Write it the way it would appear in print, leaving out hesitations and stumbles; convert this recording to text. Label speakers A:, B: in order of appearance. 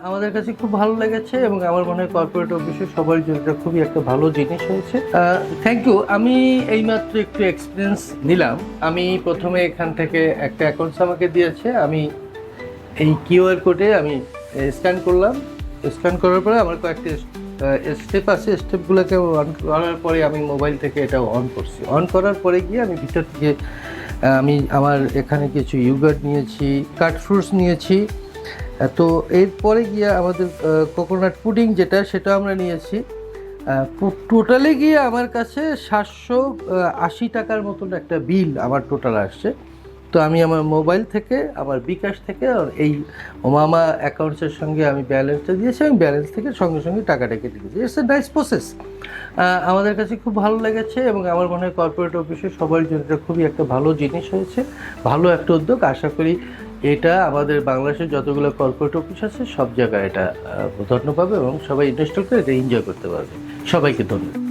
A: আমাদের কাছে খুব ভালো লেগেছে এবং আমার মনে হয় কর্পোরেট অফিসে সবার জন্য এটা খুবই একটা ভালো জিনিস হয়েছে। Thank you. আমি এইমাত্র একটু এক্সপিরিয়েন্স নিলাম। আমি প্রথমে এখান থেকে একটা অ্যাকাউন্টস আমাকে দিয়েছে, আমি এই কিউআর কোডে আমি স্ক্যান করলাম। স্ক্যান করার পরে আমার কয়েকটি স্টেপ আছে, স্টেপগুলোকে অন করার পরে আমি মোবাইল থেকে এটা অন করছি। অন করার পরে গিয়ে আমি ভিতর থেকে আমি আমার এখানে কিছু ইয়োগার্ট নিয়েছি, কাট ফ্রুটস নিয়েছি। তো এরপরে গিয়ে আমাদের কোকোনাট পুডিং যেটা সেটা আমরা নিয়েছি। টোটালে গিয়ে আমার কাছে 780 টাকার মতন একটা বিল আমার টোটাল আসছে। তো আমি আমার মোবাইল থেকে, আমার বিকাশ থেকে আর এই ওমামা অ্যাকাউন্টসের সঙ্গে আমি ব্যালেন্সটা দিয়েছি এবং ব্যালেন্স থেকে সঙ্গে সঙ্গে টাকাটা কেটে দিয়েছি। It's a nice process. আমাদের কাছে খুব ভালো লেগেছে এবং আমার মনে হয় কর্পোরেট অফিসে সবার জন্য এটা খুবই একটা ভালো জিনিস হয়েছে, ভালো একটা উদ্যোগ। আশা করি এটা আমাদের বাংলাদেশের যতগুলো কর্পোরেট অফিস আছে সব জায়গায় এটা প্রাধান্য পাবে এবং সবাই ইনস্টল করে এটা এনজয় করতে পারবে। সবাইকে ধন্যবাদ।